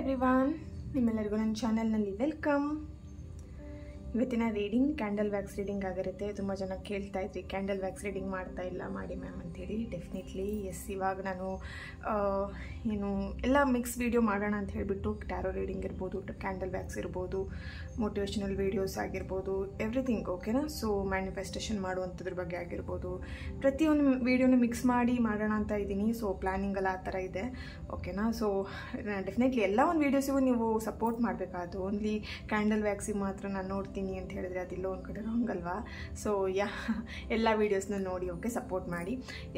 Everyone, ನಿಮ್ಮೆಲ್ಲರಿಗೂ ನನ್ನ ಚಾನಲ್ನಲ್ಲಿ ವೆಲ್ಕಮ್. ಇವತ್ತಿನ ರೀಡಿಂಗ್ ಕ್ಯಾಂಡಲ್ ವ್ಯಾಕ್ಸ್ ರೀಡಿಂಗ್ ಆಗಿರುತ್ತೆ. ತುಂಬ ಜನ ಕೇಳ್ತಾ ಇದ್ರಿ ಕ್ಯಾಂಡಲ್ ವ್ಯಾಕ್ಸ್ ರೀಡಿಂಗ್ ಮಾಡ್ತಾ ಇಲ್ಲ ಮಾಡಿ ಮ್ಯಾಮ್ ಅಂತೇಳಿ. ಡೆಫಿನೆಟ್ಲಿ ಎಸ್, ಇವಾಗ ನಾನು ಎಲ್ಲ ಮಿಕ್ಸ್ ವೀಡಿಯೋ ಮಾಡೋಣ ಅಂತ ಹೇಳಿಬಿಟ್ಟು ಟ್ಯಾರೋ ರೀಡಿಂಗ್ ಇರ್ಬೋದು, ಕ್ಯಾಂಡಲ್ ವ್ಯಾಕ್ಸ್ ಇರ್ಬೋದು, ಮೋಟಿವೇಶ್ನಲ್ ವೀಡಿಯೋಸ್ ಆಗಿರ್ಬೋದು, ಎವ್ರಿಥಿಂಗ್ ಓಕೆನಾ. ಸೊ ಮ್ಯಾನಿಫೆಸ್ಟೇಷನ್ ಮಾಡುವಂಥದ್ರ ಬಗ್ಗೆ ಆಗಿರ್ಬೋದು, ಪ್ರತಿಯೊಂದು ವೀಡಿಯೋನ ಮಿಕ್ಸ್ ಮಾಡಿ ಮಾಡೋಣ ಅಂತ ಇದ್ದೀನಿ. ಸೊ ಪ್ಲ್ಯಾನಿಂಗ್ ಎಲ್ಲ ಆ ಥರ ಇದೆ ಓಕೆನಾ. ಸೊ ಡೆಫಿನೆಟ್ಲಿ ಎಲ್ಲ ಒಂದು ವೀಡಿಯೋಸಿಗೂ ನೀವು ಸಪೋರ್ಟ್ ಮಾಡಬೇಕಾದ್ದು. ಓನ್ಲಿ ಕ್ಯಾಂಡಲ್ ವ್ಯಾಕ್ಸಿಗೆ ಮಾತ್ರ ನಾನು ನೋಡ್ತೀನಿ ಅಂತ ಹೇಳಿದ್ರೆ ಅದೆಲ್ಲ ಒಂದು ಕಡೆ ರಾಂಗ್ ಅಲ್ವಾ. ಸೊ ಎಲ್ಲ ವೀಡಿಯೋಸ್ನ ನೋಡಿ ಓಕೆ, ಸಪೋರ್ಟ್ ಮಾಡಿ.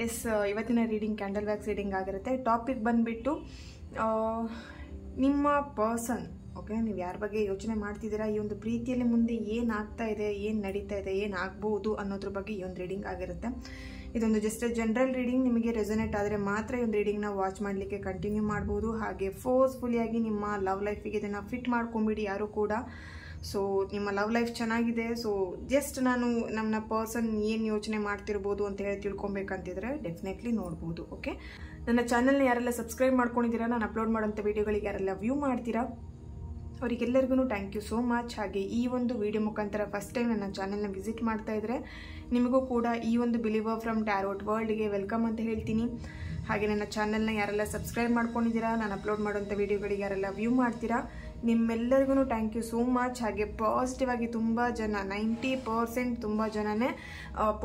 ಎಸ್, ಇವತ್ತಿನ ರೀಡಿಂಗ್ ಕ್ಯಾಂಡಲ್ ವ್ಯಾಕ್ಸ್ ರೀಡಿಂಗ್ ಆಗಿರುತ್ತೆ. ಟಾಪಿಕ್ ಬಂದುಬಿಟ್ಟು ನಿಮ್ಮ ಪರ್ಸನ್ ಓಕೆ, ನೀವು ಯಾರ ಬಗ್ಗೆ ಯೋಚನೆ ಮಾಡ್ತಿದ್ದೀರಾ, ಈ ಒಂದು ಪ್ರೀತಿಯಲ್ಲಿ ಮುಂದೆ ಏನಾಗ್ತಾ ಇದೆ, ಏನು ನಡೀತಾ ಇದೆ, ಏನಾಗ್ಬೋದು ಅನ್ನೋದ್ರ ಬಗ್ಗೆ ಈ ಒಂದು ರೀಡಿಂಗ್ ಆಗಿರುತ್ತೆ. ಇದೊಂದು ಜಸ್ಟ್ ಜನರಲ್ ರೀಡಿಂಗ್. ನಿಮಗೆ ರೆಸೊನೇಟ್ ಆದರೆ ಮಾತ್ರ ಈ ಒಂದು ರೀಡಿಂಗ್ನ ವಾಚ್ ಮಾಡಲಿಕ್ಕೆ ಕಂಟಿನ್ಯೂ ಮಾಡ್ಬೋದು. ಹಾಗೆ ಫೋರ್ಸ್ಫುಲಿಯಾಗಿ ನಿಮ್ಮ ಲವ್ ಲೈಫಿಗೆ ಇದನ್ನು ಫಿಟ್ ಮಾಡ್ಕೊಂಬಿಡಿ ಯಾರು ಕೂಡ. ಸೊ ನಿಮ್ಮ ಲವ್ ಲೈಫ್ ಚೆನ್ನಾಗಿದೆ, ಸೊ ಜಸ್ಟ್ ನಾನು ನಮ್ಮ ಪರ್ಸನ್ ಏನು ಯೋಚನೆ ಮಾಡ್ತಿರ್ಬೋದು ಅಂತ ಹೇಳಿ ತಿಳ್ಕೊಬೇಕಂತಿದ್ರೆ ಡೆಫಿನೆಟ್ಲಿ ನೋಡ್ಬೋದು ಓಕೆ. ನನ್ನ ಚಾನಲ್ನ ಯಾರೆಲ್ಲ ಸಬ್ಸ್ಕ್ರೈಬ್ ಮಾಡ್ಕೊಂಡಿದ್ದೀರಾ, ನಾನು ಅಪ್ಲೋಡ್ ಮಾಡೋಂಥ ವೀಡಿಯೋಗಳಿಗೆ ಯಾರೆಲ್ಲ ವ್ಯೂ ಮಾಡ್ತೀರಾ ಅವರಿಗೆಲ್ಲರಿಗೂ ಥ್ಯಾಂಕ್ ಯು ಸೋ ಮಚ್. ಹಾಗೆ ಈ ಒಂದು ವಿಡಿಯೋ ಮುಖಾಂತರ ಫಸ್ಟ್ ಟೈಮ್ ನನ್ನ ಚಾನಲ್ನ ವಿಸಿಟ್ ಮಾಡ್ತಾ ಇದ್ರೆ ನಿಮಗೂ ಕೂಡ ಈ ಒಂದು ಬಿಲೀವರ್ ಫ್ರಮ್ ಟ್ಯಾರೋಟ್ ವರ್ಲ್ಡ್ಗೆ ವೆಲ್ಕಮ್ ಅಂತ ಹೇಳ್ತೀನಿ. ಹಾಗೆ ನನ್ನ ಚಾನಲ್ನ ಯಾರೆಲ್ಲ ಸಬ್ಸ್ಕ್ರೈಬ್ ಮಾಡ್ಕೊಂಡಿದ್ದೀರಾ, ನಾನು ಅಪ್ಲೋಡ್ ಮಾಡೋಂಥ ವೀಡಿಯೋಗಳಿಗೆ ಯಾರೆಲ್ಲ ವ್ಯೂ ಮಾಡ್ತೀರಾ ನಿಮ್ಮೆಲ್ಲರಿಗೂ ಥ್ಯಾಂಕ್ ಯು ಸೋ ಮಚ್. ಹಾಗೆ ಪಾಸಿಟಿವ್ ಆಗಿ ತುಂಬ ಜನ 90% ತುಂಬ ಜನನೇ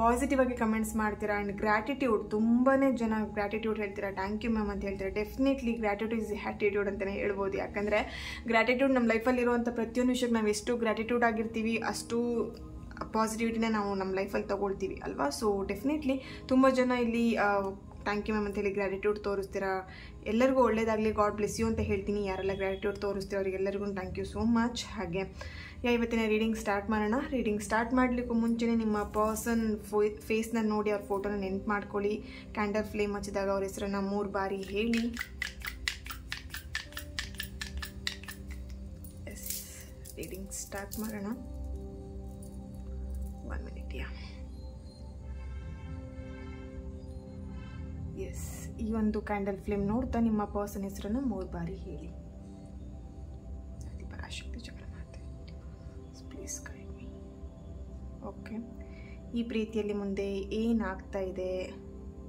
ಪಾಸಿಟಿವ್ ಆಗಿ ಕಮೆಂಟ್ಸ್ ಮಾಡ್ತೀರಾ. ಆ್ಯಂಡ್ ಗ್ರ್ಯಾಟಿಟ್ಯೂಡ್ ತುಂಬಾ ಜನ ಗ್ರ್ಯಾಟಿಟ್ಯೂಡ್ ಹೇಳ್ತೀರಾ, ಥ್ಯಾಂಕ್ ಯು ಮ್ಯಾಮ್ ಅಂತ ಹೇಳ್ತೀರಾ. ಡೆಫಿನೆಟ್ಲಿ ಗ್ರ್ಯಾಟಿಟ್ಯೂಡ್ ಇಸ್ ಹ್ಯಾಟಿಟ್ಯೂಡ್ ಅಂತಲೇ ಹೇಳ್ಬೋದು. ಯಾಕಂದರೆ ಗ್ರ್ಯಾಟಿಟ್ಯೂಡ್ ನಮ್ಮ ಲೈಫಲ್ಲಿ ಇರುವಂಥ ಪ್ರತಿಯೊಂದು ವಿಷಯಕ್ಕೆ ನಾವು ಎಷ್ಟು ಗ್ರ್ಯಾಟಿಟ್ಯೂಡ್ ಆಗಿರ್ತೀವಿ ಅಷ್ಟು ಪಾಸಿಟಿವಿಟಿನೇ ನಾವು ನಮ್ಮ ಲೈಫಲ್ಲಿ ತೊಗೊಳ್ತೀವಿ ಅಲ್ವಾ. ಸೊ ಡೆಫಿನೆಟ್ಲಿ ತುಂಬ ಜನ ಇಲ್ಲಿ ಥ್ಯಾಂಕ್ ಯು ಮ್ಯಾಮ್ ಅಂತೇಳಿ ಗ್ರ್ಯಾಟಿಟ್ಯೂಡ್ ತೋರಿಸ್ತೀರಾ. ಎಲ್ಲರಿಗೂ ಒಳ್ಳೇದಾಗಲಿ, ಗಾಡ್ ಬ್ಲೆಸ್ ಯು ಅಂತ ಹೇಳ್ತೀನಿ. ಯಾರೆಲ್ಲ ಗ್ರ್ಯಾಟಿಟ್ಯೂಡ್ ತೋರಿಸ್ತೀರೋ ಅವರಿಗೆಲ್ಲರಿಗೂ ಥ್ಯಾಂಕ್ ಯು ಸೋ ಮಚ್. ಹಾಗೆ ಇವತ್ತಿನ ರೀಡಿಂಗ್ ಸ್ಟಾರ್ಟ್ ಮಾಡೋಣ. ರೀಡಿಂಗ್ ಸ್ಟಾರ್ಟ್ ಮಾಡಲಿಕ್ಕೂ ಮುಂಚೆನೇ ನಿಮ್ಮ ಪರ್ಸನ್ ಫೇಸ್ನ ನೋಡಿ ಅವ್ರ ಫೋಟೋನ ನೆನ್ಪು ಮಾಡ್ಕೊಳ್ಳಿ. ಕ್ಯಾಂಡಲ್ ಫ್ಲೇಮ್ ಹಚ್ಚಿದಾಗ ಅವ್ರ ಹೆಸರನ್ನು 3 ಬಾರಿ ಹೇಳಿ. ಎಸ್, ರೀಡಿಂಗ್ ಸ್ಟಾರ್ಟ್ ಮಾಡೋಣ. 1 minute ಯಾ. ಎಸ್, ಈ ಒಂದು ಕ್ಯಾಂಡಲ್ ಫ್ಲೇಮ್ ನೋಡ್ತಾ ನಿಮ್ಮ ಪರ್ಸನ್ ಹೆಸರನ್ನು 3 ಬಾರಿ ಹೇಳಿ. ಪರಾಶಕ್ತಿ ಜಗನ್ಮಾತೆ ಪ್ಲೀಸ್ ಗೈಡ್ ಮೀ. ಓಕೆ, ಈ ಪ್ರೀತಿಯಲ್ಲಿ ಮುಂದೆ ಏನಾಗ್ತಾ ಇದೆ,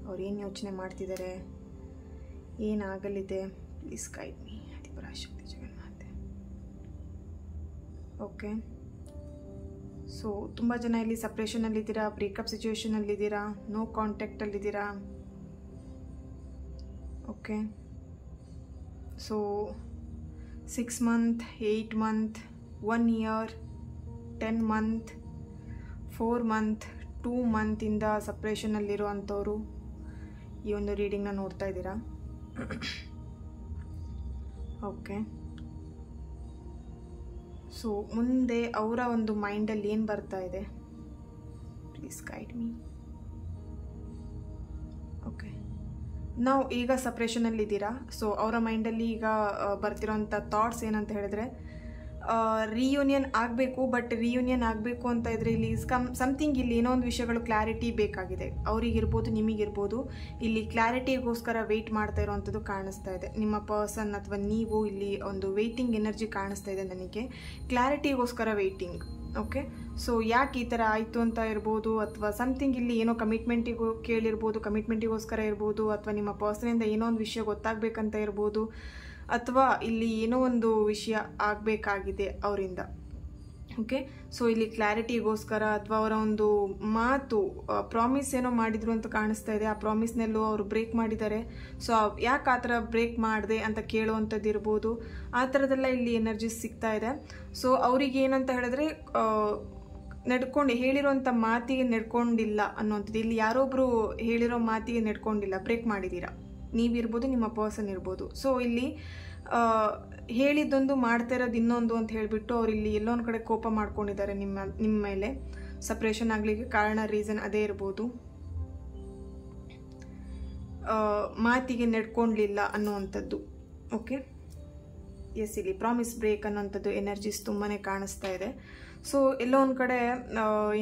ಅವ್ರು ಏನು ಯೋಚನೆ ಮಾಡ್ತಿದ್ದಾರೆ, ಏನಾಗಲಿದೆ, ಪ್ಲೀಸ್ ಗೈಡ್ ಮೀ ಪರಾಶಕ್ತಿ ಜಗನ್ಮಾತೆ. ಓಕೆ, ಸೊ ತುಂಬ ಜನ ಇಲ್ಲಿ ಸಪ್ರೇಷನಲ್ಲಿದ್ದೀರಾ, ಬ್ರೇಕಪ್ ಸಿಚುವೇಷನಲ್ಲಿದ್ದೀರಾ, ನೋ ಕಾಂಟ್ಯಾಕ್ಟಲ್ಲಿದ್ದೀರಾ okay. So 6 months, 8 months, 1 year, 10 months, 4 months, 2 months ಇಂದ ಸಪ್ರೇಷನಲ್ಲಿರೋ ಅಂಥವ್ರು ಈ ಒಂದು ರೀಡಿಂಗ್ನ ನೋಡ್ತಾ ಇದ್ದೀರಾ ಓಕೆ. ಸೊ ಮುಂದೆ ಅವರ ಒಂದು ಮೈಂಡಲ್ಲಿ ಏನು ಬರ್ತಾ ಇದೆ, ಪ್ಲೀಸ್ ಗೈಡ್ ಮೀ. ಓಕೆ, ನಾವು ಈಗ ಸಪ್ರೇಷನಲ್ಲಿದ್ದೀರಾ. ಸೊ ಅವರ ಮೈಂಡಲ್ಲಿ ಈಗ ಬರ್ತಿರೋಂಥ ಥಾಟ್ಸ್ ಏನಂತ ಹೇಳಿದ್ರೆ ರಿಯೂನಿಯನ್ ಆಗಬೇಕು. ಬಟ್ ರಿಯೂನಿಯನ್ ಆಗಬೇಕು ಅಂತ ಇದ್ರೆ ಇಲ್ಲಿ ಸಮಥಿಂಗ್ ಇಲ್ಲಿ ಏನೋ ಒಂದು ವಿಷಯಗಳು ಕ್ಲಾರಿಟಿ ಬೇಕಾಗಿದೆ. ಅವರಿಗಿರ್ಬೋದು, ನಿಮಗಿರ್ಬೋದು. ಇಲ್ಲಿ ಕ್ಲಾರಿಟಿಗೋಸ್ಕರ ವೆಯ್ಟ್ ಮಾಡ್ತಾ ಇರೋವಂಥದ್ದು ಕಾಣಿಸ್ತಾ ಇದೆ. ನಿಮ್ಮ ಪರ್ಸನ್ ಅಥವಾ ನೀವು ಇಲ್ಲಿ ಒಂದು ವೆಯ್ಟಿಂಗ್ ಎನರ್ಜಿ ಕಾಣಿಸ್ತಾ ಇದೆ ನನಗೆ. ಕ್ಲಾರಿಟಿಗೋಸ್ಕರ ವೆಯ್ಟಿಂಗ್ ಓಕೆ. ಸೊ ಯಾಕೆ ಈ ಥರ ಆಯಿತು ಅಂತ ಇರ್ಬೋದು, ಅಥವಾ ಸಮಥಿಂಗ್ ಇಲ್ಲಿ ಏನೋ ಕಮಿಟ್ಮೆಂಟಿಗೂ ಕೇಳಿರ್ಬೋದು, ಕಮಿಟ್ಮೆಂಟಿಗೋಸ್ಕರ ಇರ್ಬೋದು, ಅಥವಾ ನಿಮ್ಮ ಪರ್ಸನಿಂದ ಏನೋ ಒಂದು ವಿಷಯ ಗೊತ್ತಾಗಬೇಕಂತ ಇರ್ಬೋದು, ಅಥವಾ ಇಲ್ಲಿ ಏನೋ ಒಂದು ವಿಷಯ ಆಗಬೇಕಾಗಿದೆ ಅವರಿಂದ ಓಕೆ. ಸೊ ಇಲ್ಲಿ ಕ್ಲಾರಿಟಿಗೋಸ್ಕರ ಅಥವಾ ಅವರ ಒಂದು ಮಾತು ಪ್ರಾಮಿಸ್ ಏನೋ ಮಾಡಿದ್ರು ಅಂತ ಕಾಣಿಸ್ತಾ ಇದೆ. ಆ ಪ್ರಾಮಿಸ್ನೆಲ್ಲೂ ಅವರು ಬ್ರೇಕ್ ಮಾಡಿದ್ದಾರೆ. ಸೊ ಯಾಕೆ ಆ ಥರ ಬ್ರೇಕ್ ಮಾಡಿದೆ ಅಂತ ಕೇಳುವಂಥದ್ದು ಇರ್ಬೋದು. ಆ ಥರದ್ದೆಲ್ಲ ಇಲ್ಲಿ ಎನರ್ಜಿ ಸಿಗ್ತಾ ಇದೆ. ಸೊ ಅವ್ರಿಗೆ ಏನಂತ ಹೇಳಿದ್ರೆ ಹೇಳಿರೋಂಥ ಮಾತಿಗೆ ನಡ್ಕೊಂಡಿಲ್ಲ ಅನ್ನೋಂಥದ್ದು. ಇಲ್ಲಿ ಯಾರೊಬ್ಬರು ಹೇಳಿರೋ ಮಾತಿಗೆ ನಡ್ಕೊಂಡಿಲ್ಲ, ಬ್ರೇಕ್ ಮಾಡಿದ್ದೀರಾ. ನೀವಿರ್ಬೋದು, ನಿಮ್ಮ ಪರ್ಸನ್ ಇರ್ಬೋದು. ಸೊ ಇಲ್ಲಿ ಹೇಳಿದ್ದೊಂದು ಮಾಡ್ತಾ ಇರೋದು ಇನ್ನೊಂದು ಅಂತ ಹೇಳಿಬಿಟ್ಟು ಅವ್ರು ಇಲ್ಲಿ ಎಲ್ಲೋ ಒಂದು ಕಡೆ ಕೋಪ ಮಾಡ್ಕೊಂಡಿದ್ದಾರೆ ನಿಮ್ಮ ಮೇಲೆ. ಸಪ್ರೇಷನ್ ಆಗಲಿಕ್ಕೆ ಕಾರಣ ರೀಸನ್ ಅದೇ ಇರ್ಬೋದು. ಮಾತಿಗೆ ನಡ್ಕೊಂಡಿಲ್ಲ ಅನ್ನುವಂಥದ್ದು ಓಕೆ. ಎಸ್, ಇಲ್ಲಿ ಪ್ರಾಮಿಸ್ ಬ್ರೇಕ್ ಅನ್ನೋಂಥದ್ದು ಎನರ್ಜೀಸ್ ತುಂಬಾ ಕಾಣಿಸ್ತಾ ಇದೆ. ಸೊ ಎಲ್ಲೋ ಒಂದು ಕಡೆ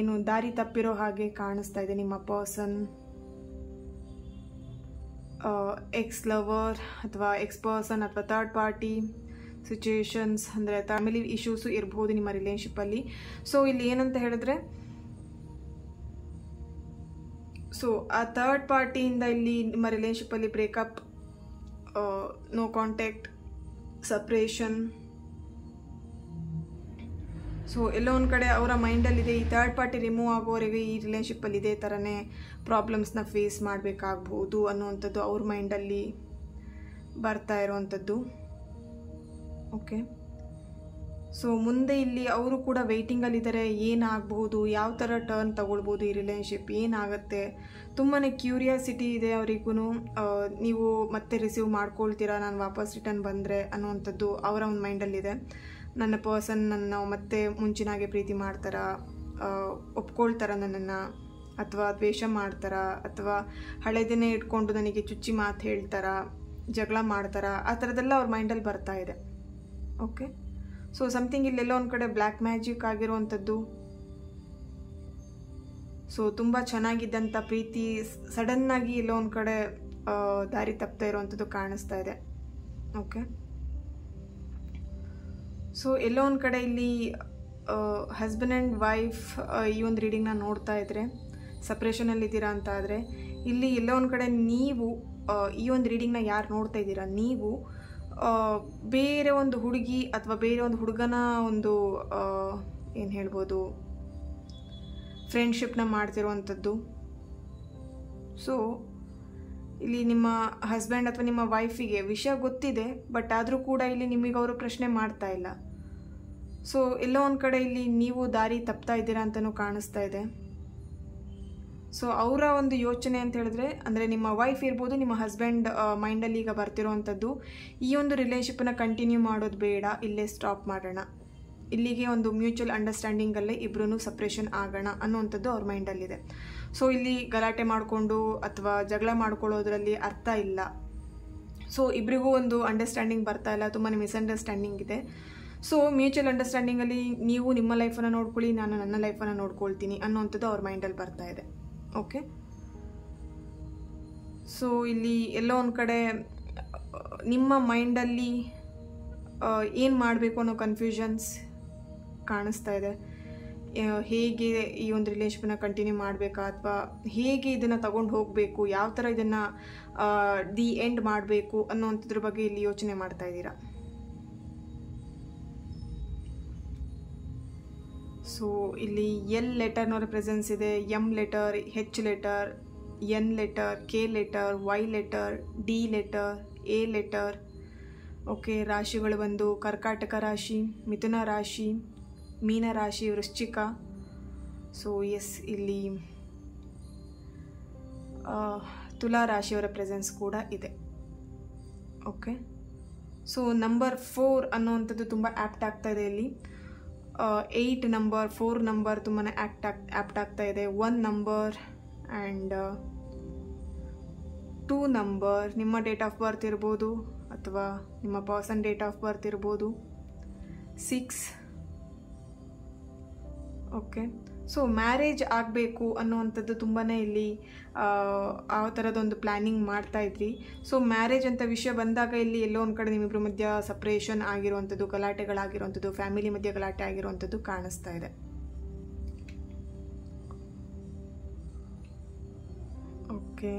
ಏನು ದಾರಿ ತಪ್ಪಿರೋ ಹಾಗೆ ಕಾಣಿಸ್ತಾ ಇದೆ ನಿಮ್ಮ ಪರ್ಸನ್. ಎಕ್ಸ್ ಲವರ್ ಅಥವಾ ಎಕ್ಸ್ ಪರ್ಸನ್ ಅಥವಾ ಥರ್ಡ್ ಪಾರ್ಟಿ ಸಿಚುಯೇಷನ್ಸ್ ಅಂದರೆ ಫ್ಯಾಮಿಲಿ ಇಶ್ಯೂಸು ಇರ್ಬೋದು ನಿಮ್ಮ ರಿಲೇಶನ್ಶಿಪ್ಪಲ್ಲಿ. ಸೊ ಇಲ್ಲಿ ಏನಂತ ಹೇಳಿದ್ರೆ, ಸೊ ಆ ಥರ್ಡ್ ಪಾರ್ಟಿಯಿಂದ ಇಲ್ಲಿ ನಿಮ್ಮ ರಿಲೇಶನ್ಶಿಪ್ಪಲ್ಲಿ breakup, no contact, separation. So ಎಲ್ಲೋ ಒಂದು ಕಡೆ ಅವರ ಮೈಂಡಲ್ಲಿದೆ ಈ ಥರ್ಡ್ ಪಾರ್ಟಿ ರಿಮೂವ್ ಆಗೋವರೆಗೆ ಈ ರಿಲೇಶನ್ಶಿಪ್ಪಲ್ಲಿ ಇದೇ ಥರನೇ ಪ್ರಾಬ್ಲಮ್ಸ್ನ ಫೇಸ್ ಮಾಡಬೇಕಾಗ್ಬೋದು ಅನ್ನುವಂಥದ್ದು ಅವ್ರ ಮೈಂಡಲ್ಲಿ ಬರ್ತಾ ಇರೋವಂಥದ್ದು. ಓಕೆ, ಸೊ ಮುಂದೆ ಇಲ್ಲಿ ಅವರು ಕೂಡ ವೆಯ್ಟಿಂಗಲ್ಲಿದ್ದಾರೆ. ಏನಾಗಬಹುದು, ಯಾವ ಥರ ಟರ್ನ್ ತಗೊಳ್ಬೋದು, ಈ ರಿಲೇಶನ್ಶಿಪ್ ಏನಾಗುತ್ತೆ, ತುಂಬಾ ಕ್ಯೂರಿಯಾಸಿಟಿ ಇದೆ ಅವರಿಗೂ. ನೀವು ಮತ್ತೆ ರಿಸೀವ್ ಮಾಡ್ಕೊಳ್ತೀರಾ ನಾನು ವಾಪಸ್ ರಿಟರ್ನ್ ಬಂದರೆ ಅನ್ನುವಂಥದ್ದು ಅವರ ಒಂದು ಮೈಂಡಲ್ಲಿದೆ. ನನ್ನ ಪರ್ಸನ್ ನನ್ನ ಮತ್ತೆ ಮುಂಚಿನಾಗೆ ಪ್ರೀತಿ ಮಾಡ್ತಾರಾ, ಒಪ್ಕೊಳ್ತಾರ ನನ್ನನ್ನು, ಅಥವಾ ದ್ವೇಷ ಮಾಡ್ತಾರಾ, ಅಥವಾ ಹಳೆದನ್ನೇ ಇಟ್ಕೊಂಡು ನನಗೆ ಚುಚ್ಚಿ ಮಾತು ಹೇಳ್ತಾರಾ, ಜಗಳ ಮಾಡ್ತಾರಾ, ಆ ಥರದ್ದೆಲ್ಲ ಅವ್ರ ಮೈಂಡಲ್ಲಿ ಬರ್ತಾ ಇದೆ. ಓಕೆ, ಸೊ ಸಮಥಿಂಗ್ ಇಲ್ಲೆಲ್ಲ ಒಂದು ಕಡೆ ಬ್ಲ್ಯಾಕ್ ಮ್ಯಾಜಿಕ್ ಆಗಿರುವಂಥದ್ದು. ಸೊ ತುಂಬ ಚೆನ್ನಾಗಿದ್ದಂಥ ಪ್ರೀತಿ ಸಡನ್ನಾಗಿ ಎಲ್ಲೋ ಒಂದು ಕಡೆ ದಾರಿ ತಪ್ತಾ ಇರುವಂಥದ್ದು ಕಾಣಿಸ್ತಾ ಇದೆ. ಓಕೆ, ಸೊ ಎಲ್ಲೋ ಒಂದು ಕಡೆ ಇಲ್ಲಿ ಹಸ್ಬೆಂಡ್ ಆ್ಯಂಡ್ ವೈಫ್ ಈ ಒಂದು ರೀಡಿಂಗ್ನ ನೋಡ್ತಾ ಇದ್ರೆ ಸಪ್ರೇಷನಲ್ಲಿದ್ದೀರಾ ಅಂತ ಆದರೆ, ಇಲ್ಲಿ ಎಲ್ಲೋ ಒಂದು ಕಡೆ ನೀವು ಈ ಒಂದು ರೀಡಿಂಗ್ನ ಯಾರು ನೋಡ್ತಾ ಇದ್ದೀರಾ, ನೀವು ಬೇರೆ ಒಂದು ಹುಡುಗಿ ಅಥವಾ ಬೇರೆ ಒಂದು ಹುಡುಗನ ಒಂದು ಏನು ಹೇಳ್ಬೋದು ಫ್ರೆಂಡ್ಶಿಪ್ನ ಮಾಡ್ತಿರುವಂಥದ್ದು. ಸೊ ಇಲ್ಲಿ ನಿಮ್ಮ ಹಸ್ಬೆಂಡ್ ಅಥವಾ ನಿಮ್ಮ ವೈಫಿಗೆ ವಿಷಯ ಗೊತ್ತಿದೆ, ಬಟ್ ಆದರೂ ಕೂಡ ಇಲ್ಲಿ ನಿಮಗೆ ಅವರು ಪ್ರಶ್ನೆ ಮಾಡ್ತಾ ಇಲ್ಲ. ಸೊ ಎಲ್ಲೋ ಒಂದು ಕಡೆ ಇಲ್ಲಿ ನೀವು ದಾರಿ ತಪ್ತಾ ಇದ್ದೀರಾ ಅಂತಲೂ ಕಾಣಿಸ್ತಾ ಇದೆ. ಸೊ ಅವರ ಒಂದು ಯೋಚನೆ ಅಂತ ಹೇಳಿದ್ರೆ, ಅಂದರೆ ನಿಮ್ಮ ವೈಫ್ ಇರ್ಬೋದು, ನಿಮ್ಮ ಹಸ್ಬೆಂಡ್ ಮೈಂಡಲ್ಲಿ ಈಗ ಬರ್ತಿರೋವಂಥದ್ದು, ಈ ಒಂದು ರಿಲೇಶನ್ಶಿಪ್ಪನ್ನ ಕಂಟಿನ್ಯೂ ಮಾಡೋದು ಬೇಡ, ಇಲ್ಲೇ ಸ್ಟಾಪ್ ಮಾಡೋಣ, ಇಲ್ಲಿಗೆ ಒಂದು ಮ್ಯೂಚುವಲ್ ಅಂಡರ್ಸ್ಟ್ಯಾಂಡಿಂಗಲ್ಲೇ ಇಬ್ಬರೂ ಸಪ್ರೇಷನ್ ಆಗೋಣ ಅನ್ನುವಂಥದ್ದು ಅವ್ರ ಮೈಂಡಲ್ಲಿದೆ. ಸೊ ಇಲ್ಲಿ ಗಲಾಟೆ ಮಾಡಿಕೊಂಡು ಅಥವಾ ಜಗಳ ಮಾಡ್ಕೊಳ್ಳೋದ್ರಲ್ಲಿ ಅರ್ಥ ಇಲ್ಲ. ಸೊ ಇಬ್ಬರಿಗೂ ಒಂದು ಅಂಡರ್ಸ್ಟ್ಯಾಂಡಿಂಗ್ ಬರ್ತಾ ಇಲ್ಲ, ತುಂಬಾ ಮಿಸ್ಅಂಡರ್ಸ್ಟ್ಯಾಂಡಿಂಗ್ ಇದೆ. ಸೊ ಮ್ಯೂಚುವಲ್ ಅಂಡರ್ಸ್ಟ್ಯಾಂಡಿಂಗಲ್ಲಿ ನೀವು ನಿಮ್ಮ ಲೈಫನ್ನು ನೋಡ್ಕೊಳ್ಳಿ, ನಾನು ನನ್ನ ಲೈಫನ್ನು ನೋಡ್ಕೊಳ್ತೀನಿ ಅನ್ನೋವಂಥದ್ದು ಅವ್ರ ಮೈಂಡಲ್ಲಿ ಬರ್ತಾ ಇದೆ. ಓಕೆ, ಸೊ ಇಲ್ಲಿ ಎಲ್ಲೋ ಒಂದು ಕಡೆ ನಿಮ್ಮ ಮೈಂಡಲ್ಲಿ ಏನು ಮಾಡಬೇಕು ಅನ್ನೋ ಕನ್ಫ್ಯೂಷನ್ಸ್ ಕಾಣಿಸ್ತಾ ಇದೆ. ಹೇಗೆ ಈ ಒಂದು ರಿಲೇಶನ್ಶಿಪ್ನ ಕಂಟಿನ್ಯೂ ಮಾಡಬೇಕಾ, ಅಥವಾ ಹೇಗೆ ಇದನ್ನು ತಗೊಂಡು ಹೋಗಬೇಕು, ಯಾವ ಥರ ಇದನ್ನು ದಿ ಎಂಡ್ ಮಾಡಬೇಕು ಅನ್ನೋವಂಥದ್ರ ಬಗ್ಗೆ ಇಲ್ಲಿ ಯೋಚನೆ ಮಾಡ್ತಾ ಇದ್ದೀರಾ. ಸೊ ಇಲ್ಲಿ ಎಲ್ ಲೆಟರ್ನವರ ಪ್ರೆಸೆನ್ಸ್ ಇದೆ, M letter, H letter, N letter, K letter, Y letter, D letter, A letter. Okay, ರಾಶಿಗಳು ಬಂದು ಕರ್ಕಾಟಕ ರಾಶಿ, ಮಿಥುನ ರಾಶಿ, ಮೀನ ರಾಶಿ, ವೃಶ್ಚಿಕ. ಸೊ ಎಸ್, ಇಲ್ಲಿ ತುಲಾ ರಾಶಿಯವರ ಪ್ರೆಸೆನ್ಸ್ ಕೂಡ ಇದೆ. ಓಕೆ, ಸೊ ನಂಬರ್ 4 ಅನ್ನುವಂಥದ್ದು ತುಂಬ ಆ್ಯಪ್ಟ್ ಆಗ್ತಾ ಇದೆ ಇಲ್ಲಿ. 8 ನಂಬರ್, 4 ನಂಬರ್ ತುಂಬಾ ಆ್ಯಪ್ಟ್ ಆಗ್ತಾ ಇದೆ. 1 ನಂಬರ್ ಆ್ಯಂಡ್ 2 ನಂಬರ್ ನಿಮ್ಮ ಡೇಟ್ ಆಫ್ ಬರ್ತ್ ಇರ್ಬೋದು, ಅಥವಾ ನಿಮ್ಮ ಪರ್ಸನ್ ಡೇಟ್ ಆಫ್ ಬರ್ತ್ ಇರ್ಬೋದು. 6. ಓಕೆ, ಸೊ ಮ್ಯಾರೇಜ್ ಆಗಬೇಕು ಅನ್ನುವಂಥದ್ದು ತುಂಬಾ ಇಲ್ಲಿ ಆ ಥರದೊಂದು ಪ್ಲ್ಯಾನಿಂಗ್ ಮಾಡ್ತಾ ಇದ್ರಿ. ಸೊ ಮ್ಯಾರೇಜ್ ಅಂತ ವಿಷಯ ಬಂದಾಗ ಇಲ್ಲಿ ಎಲ್ಲೋ ಒಂದು ಕಡೆ ನಿಮ್ಮಿಬ್ಬರ ಮಧ್ಯ ಸಪ್ರೇಷನ್ ಆಗಿರುವಂಥದ್ದು, ಗಲಾಟೆಗಳಾಗಿರುವಂಥದ್ದು, ಫ್ಯಾಮಿಲಿ ಮಧ್ಯೆ ಗಲಾಟೆ ಆಗಿರುವಂಥದ್ದು ಕಾಣಿಸ್ತಾ ಇದೆ. ಓಕೆ,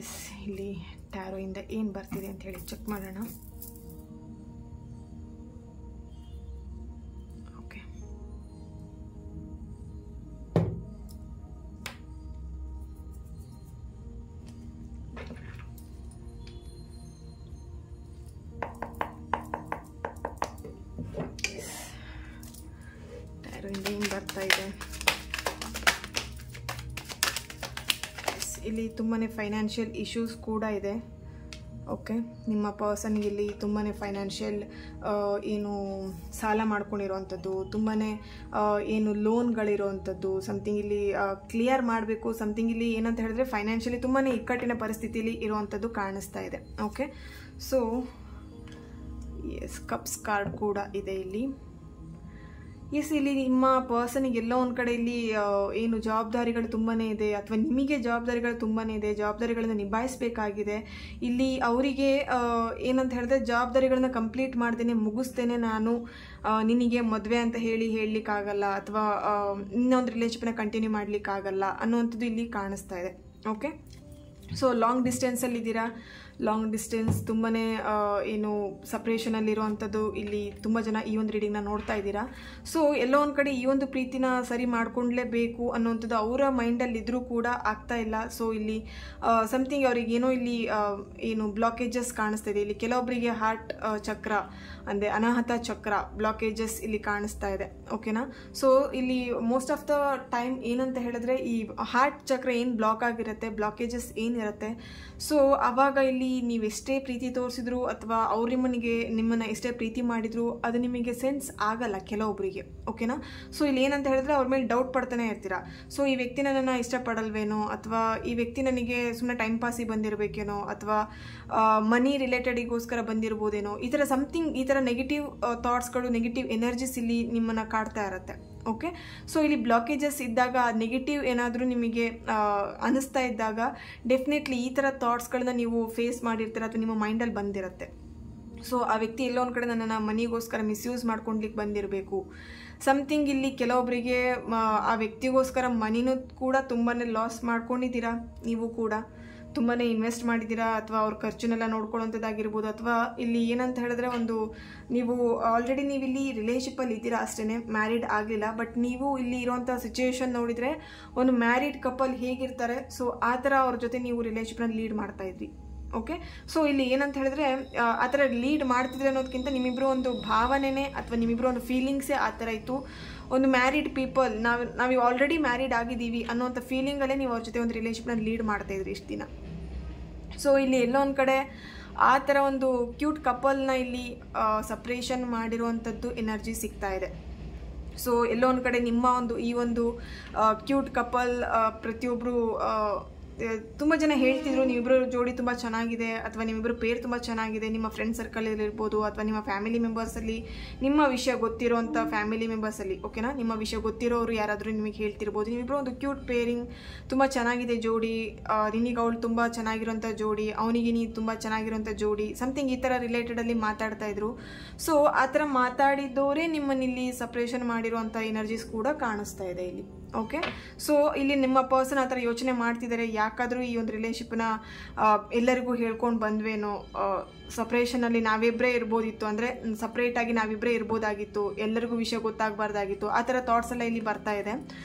ಎಸ್, ಇಲ್ಲಿ ಟ್ಯಾರೋಯಿಂದ ಏನು ಬರ್ತಿದೆ ಅಂತ ಹೇಳಿ ಚೆಕ್ ಮಾಡೋಣ. ಏನು ಬರ್ತಾ ಇದೆ, ಇಲ್ಲಿ ತುಂಬಾ ಫೈನಾನ್ಷಿಯಲ್ ಇಶ್ಯೂಸ್ ಕೂಡ ಇದೆ. ಓಕೆ, ನಿಮ್ಮ ಪರ್ಸನ್ಗೆ ಇಲ್ಲಿ ತುಂಬಾ ಫೈನಾನ್ಷಿಯಲ್ ಏನು ಸಾಲ ಮಾಡ್ಕೊಂಡಿರೋವಂಥದ್ದು, ತುಂಬಾ ಏನು ಲೋನ್ಗಳಿರೋವಂಥದ್ದು, ಸಮಥಿಂಗ್ ಇಲ್ಲಿ ಕ್ಲಿಯರ್ ಮಾಡಬೇಕು. ಸಮಥಿಂಗ್ ಇಲ್ಲಿ ಏನಂತ ಹೇಳಿದ್ರೆ ಫೈನಾನ್ಷಿಯಲಿ ತುಂಬಾ ಇಕ್ಕಟ್ಟಿನ ಪರಿಸ್ಥಿತಿಯಲ್ಲಿ ಇರುವಂಥದ್ದು ಕಾಣಿಸ್ತಾ ಇದೆ. Okay, so yes, cups card ಕೂಡ ಇದೆ ಇಲ್ಲಿ. ಎಸ್, ಇಲ್ಲಿ ನಿಮ್ಮ ಪರ್ಸನಿಗೆ ಎಲ್ಲೋ ಒಂದು ಕಡೆ ಇಲ್ಲಿ ಏನು ಜವಾಬ್ದಾರಿಗಳು ತುಂಬಾ ಇದೆ, ಅಥವಾ ನಿಮಗೆ ಜವಾಬ್ದಾರಿಗಳು ತುಂಬಾ ಇದೆ, ಜವಾಬ್ದಾರಿಗಳನ್ನ ನಿಭಾಯಿಸಬೇಕಾಗಿದೆ. ಇಲ್ಲಿ ಅವರಿಗೆ ಏನಂತ ಹೇಳಿದ್ರೆ ಜವಾಬ್ದಾರಿಗಳನ್ನ ಕಂಪ್ಲೀಟ್ ಮಾಡ್ದೇನೆ ಮುಗಿಸ್ತೇನೆ ನಾನು ನಿನಗೆ ಮದುವೆ ಅಂತ ಹೇಳಲಿಕ್ಕಾಗಲ್ಲ, ಅಥವಾ ಇನ್ನೊಂದು ರಿಲೇಷನ್ಶಿಪ್ನ ಕಂಟಿನ್ಯೂ ಮಾಡಲಿಕ್ಕಾಗಲ್ಲ ಅನ್ನುವಂಥದ್ದು ಇಲ್ಲಿ ಕಾಣಿಸ್ತಾ ಇದೆ. ಓಕೆ, ಸೊ ಲಾಂಗ್ ಡಿಸ್ಟೆನ್ಸಲ್ಲಿದ್ದೀರಾ. ಲಾಂಗ್ ಡಿಸ್ಟೆನ್ಸ್ ತುಂಬಾ ಏನು ಸಪ್ರೇಷನಲ್ಲಿರುವಂಥದ್ದು ಇಲ್ಲಿ ತುಂಬ ಜನ ಈ ಒಂದು ರೀಡಿಂಗ್ನ ನೋಡ್ತಾ ಇದ್ದೀರಾ. ಸೊ ಎಲ್ಲೋ ಒಂದು ಕಡೆ ಈ ಒಂದು ಪ್ರೀತಿನ ಸರಿ ಮಾಡ್ಕೊಂಡ್ಲೇಬೇಕು ಅನ್ನೋವಂಥದ್ದು ಅವರ ಮೈಂಡಲ್ಲಿ ಇದ್ರೂ ಕೂಡ ಆಗ್ತಾ ಇಲ್ಲ. ಸೊ ಇಲ್ಲಿ ಸಮಥಿಂಗ್ ಅವ್ರಿಗೇನೋ ಇಲ್ಲಿ ಏನು ಬ್ಲಾಕೇಜಸ್ ಕಾಣಿಸ್ತಾ ಇದೆ. ಇಲ್ಲಿ ಕೆಲವೊಬ್ಬರಿಗೆ ಹಾರ್ಟ್ ಚಕ್ರ ಅಂದರೆ ಅನಾಹತ ಚಕ್ರ ಬ್ಲಾಕೇಜಸ್ ಇಲ್ಲಿ ಕಾಣಿಸ್ತಾ ಇದೆ. ಓಕೆನಾ, ಸೊ ಇಲ್ಲಿ ಮೋಸ್ಟ್ ಆಫ್ ದ ಟೈಮ್ ಏನಂತ ಹೇಳಿದ್ರೆ ಈ ಹಾರ್ಟ್ ಚಕ್ರ ಏನು ಬ್ಲಾಕ್ ಆಗಿರುತ್ತೆ, ಬ್ಲಾಕೇಜಸ್ ಏನಿರುತ್ತೆ, ಸೊ ಆವಾಗ ಇಲ್ಲಿ ನೀವೆಷ್ಟೇ ಪ್ರೀತಿ ತೋರಿಸಿದ್ರು ಅಥವಾ ಅವ್ರು ನಿಮ್ಮನ್ನು ಎಷ್ಟೇ ಪ್ರೀತಿ ಮಾಡಿದ್ರು ಅದು ನಿಮಗೆ ಸೆನ್ಸ್ ಆಗಲ್ಲ ಕೆಲವೊಬ್ಬರಿಗೆ. ಓಕೆನಾ, ಸೊ ಇಲ್ಲಿ ಏನಂತ ಹೇಳಿದ್ರೆ ಅವ್ರ ಮೇಲೆ ಡೌಟ್ ಪಡ್ತಾನೆ ಇರ್ತೀರಾ. ಸೊ ಈ ವ್ಯಕ್ತಿ ನನ್ನನ್ನು ಇಷ್ಟಪಡಲ್ವೇನೋ, ಅಥವಾ ಈ ವ್ಯಕ್ತಿ ನನಗೆ ಸುಮ್ಮನೆ ಟೈಮ್ ಪಾಸಿಗೆ ಬಂದಿರಬೇಕೇನೋ, ಅಥವಾ ಮನಿ ರಿಲೇಟೆಡಿಗೋಸ್ಕರ ಬಂದಿರ್ಬೋದೇನೋ, ಈ ಥರ ಸಮಥಿಂಗ್, ಈ ಥರ ನೆಗೆಟಿವ್ ಥಾಟ್ಸ್ಗಳು, ನೆಗೆಟಿವ್ ಎನರ್ಜೀಸ್ ಇಲ್ಲಿ ನಿಮ್ಮನ್ನು ಕಾಡ್ತಾ ಇರುತ್ತೆ. ಓಕೆ, ಸೊ ಇಲ್ಲಿ ಬ್ಲಾಕೇಜಸ್ ಇದ್ದಾಗ, ನೆಗೆಟಿವ್ ಏನಾದರೂ ನಿಮಗೆ ಅನಿಸ್ತಾ ಇದ್ದಾಗ ಡೆಫಿನೆಟ್ಲಿ ಈ ಥರ ಥಾಟ್ಸ್ಗಳನ್ನ ನೀವು ಫೇಸ್ ಮಾಡಿರ್ತೀರ ಅಥವಾ ನಿಮ್ಮ ಮೈಂಡಲ್ಲಿ ಬಂದಿರುತ್ತೆ. ಸೊ ಆ ವ್ಯಕ್ತಿ ಎಲ್ಲೋ ಒಂದು ಕಡೆ ನನ್ನನ್ನು ಮನಿಗೋಸ್ಕರ ಮಿಸ್ಯೂಸ್ ಮಾಡ್ಕೊಳ್ಲಿಕ್ಕೆ ಬಂದಿರಬೇಕು ಸಮಥಿಂಗ್. ಇಲ್ಲಿ ಕೆಲವೊಬ್ಬರಿಗೆ ಆ ವ್ಯಕ್ತಿಗೋಸ್ಕರ ಮನಿನೂ ಕೂಡ ತುಂಬಾ ಲಾಸ್ ಮಾಡ್ಕೊಂಡಿದ್ದೀರಾ, ನೀವು ಕೂಡ ತುಂಬಾ ಇನ್ವೆಸ್ಟ್ ಮಾಡಿದ್ದೀರಾ, ಅಥವಾ ಅವ್ರ ಖರ್ಚನ್ನೆಲ್ಲ ನೋಡ್ಕೊಳ್ಳೋಂಥದ್ದಾಗಿರ್ಬೋದು, ಅಥವಾ ಇಲ್ಲಿ ಏನಂತ ಹೇಳಿದ್ರೆ ಒಂದು ನೀವು ಆಲ್ರೆಡಿ ನೀವಿಲ್ಲಿ ರಿಲೇಷನ್ಶಿಪ್ಪಲ್ಲಿ ಇದ್ದೀರಾ ಅಷ್ಟೇ, ಮ್ಯಾರಿಡ್ ಆಗಲಿಲ್ಲ. ಬಟ್ ನೀವು ಇಲ್ಲಿ ಇರೋಂಥ ಸಿಚುವೇಶನ್ ನೋಡಿದರೆ ಒಂದು ಮ್ಯಾರಿಡ್ ಕಪಲ್ ಹೇಗಿರ್ತಾರೆ, ಸೊ ಆ ಥರ ಅವ್ರ ಜೊತೆ ನೀವು ರಿಲೇಷನ್ಶಿಪ್ನ ಲೀಡ್ ಮಾಡ್ತಾ ಇದ್ರಿ. ಓಕೆ, ಸೊ ಇಲ್ಲಿ ಏನಂತ ಹೇಳಿದ್ರೆ ಆ ಥರ ಲೀಡ್ ಮಾಡ್ತಿದ್ರೆ ಅನ್ನೋದಕ್ಕಿಂತ ನಿಮ್ಮಿಬ್ಬರು ಒಂದು ಭಾವನೆನೇ ಅಥವಾ ನಿಮ್ಮಿಬ್ಬರು ಒಂದು ಫೀಲಿಂಗ್ಸೇ ಆ ಥರ ಇತ್ತು. ಒಂದು ಮ್ಯಾರಿಡ್ ಪೀಪಲ್, ನಾವು ಆಲ್ರೆಡಿ ಮ್ಯಾರಿಡ್ ಆಗಿದ್ದೀವಿ ಅನ್ನೋಂಥ ಫೀಲಿಂಗಲ್ಲೇ ನೀವು ಅವ್ರ ಜೊತೆ ಒಂದು ರಿಲೇಷನ್ಶಿಪ್ನ ಲೀಡ್ ಮಾಡ್ತಾಯಿದ್ರಿ ಇಷ್ಟು ದಿನ. ಸೊ ಇಲ್ಲಿ ಎಲ್ಲೋ ಒಂದು ಕಡೆ ಆ ಥರ ಒಂದು ಕ್ಯೂಟ್ ಕಪಲ್ನ ಇಲ್ಲಿ ಸಪ್ರೇಷನ್ ಮಾಡಿರುವಂಥದ್ದು ಎನರ್ಜಿ ಸಿಗ್ತಾ ಇದೆ. ಸೊ ಎಲ್ಲೋ ಒಂದು ಕಡೆ ನಿಮ್ಮ ಒಂದು ಈ ಒಂದು ಕ್ಯೂಟ್ ಕಪಲ್ ಪ್ರತಿಯೊಬ್ಬರು ತುಂಬ ಜನ ಹೇಳ್ತಿದ್ರು ನೀವಿಬ್ಬರು ಜೋಡಿ ತುಂಬ ಚೆನ್ನಾಗಿದೆ, ಅಥವಾ ನಿಮ್ಮಿಬ್ಬರು ಪೇರ್ ತುಂಬ ಚೆನ್ನಾಗಿದೆ, ನಿಮ್ಮ ಫ್ರೆಂಡ್ ಸರ್ಕಲಲ್ಲಿರ್ಬೋದು, ಅಥವಾ ನಿಮ್ಮ ಫ್ಯಾಮಿಲಿ ಮೆಂಬರ್ಸಲ್ಲಿ ನಿಮ್ಮ ವಿಷಯ ಗೊತ್ತಿರೋಂಥ ಫ್ಯಾಮಿಲಿ ಮೆಂಬರ್ಸಲ್ಲಿ, ಓಕೆನಾ, ನಿಮ್ಮ ವಿಷಯ ಗೊತ್ತಿರೋರು ಯಾರಾದರೂ ನಿಮಗೆ ಹೇಳ್ತಿರ್ಬೋದು, ನಿಮ್ಮಿಬ್ಬರು ಒಂದು ಕ್ಯೂಟ್ ಪೇರಿಂಗ್, ತುಂಬ ಚೆನ್ನಾಗಿದೆ ಜೋಡಿ, ನಿನಗೆ ಅವಳು ತುಂಬ ಚೆನ್ನಾಗಿರೋಂಥ ಜೋಡಿ, ಅವನಿಗೆ ನೀನು ತುಂಬ ಚೆನ್ನಾಗಿರೋಂಥ ಜೋಡಿ, ಸಮಥಿಂಗ್ ಈ ಥರ ರಿಲೇಟೆಡಲ್ಲಿ ಮಾತಾಡ್ತಾ ಇದ್ರು. ಸೊ ಆ ಥರ ಮಾತಾಡಿದ್ದವರೇ ನಿಮ್ಮನ್ನಿಲ್ಲಿ ಸಪ್ರೇಷನ್ ಮಾಡಿರುವಂಥ ಎನರ್ಜೀಸ್ ಕೂಡ ಕಾಣಿಸ್ತಾ ಇದೆ ಇಲ್ಲಿ. ಓಕೆ, ಸೊ ಇಲ್ಲಿ ನಿಮ್ಮ ಪರ್ಸನ್ ಆ ಥರ ಯೋಚನೆ ಮಾಡ್ತಿದ್ದಾರೆ, ಯಾಕಾದರೂ ಈ ಒಂದು ರಿಲೇಷನ್ಶಿಪ್ನ ಎಲ್ಲರಿಗೂ ಹೇಳ್ಕೊಂಡು ಬಂದ್ವೇನೋ, ಸಪ್ರೇಷನಲ್ಲಿ ನಾವಿಬ್ಬರೇ ಇರ್ಬೋದಿತ್ತು, ಅಂದರೆ ಸಪ್ರೇಟಾಗಿ ನಾವಿಬ್ಬರೇ ಇರ್ಬೋದಾಗಿತ್ತು, ಎಲ್ಲರಿಗೂ ವಿಷಯ ಗೊತ್ತಾಗಬಾರ್ದಾಗಿತ್ತು, ಆ ಥರ ಥಾಟ್ಸ್ ಎಲ್ಲ ಇಲ್ಲಿ ಬರ್ತಾ ಇದೆ.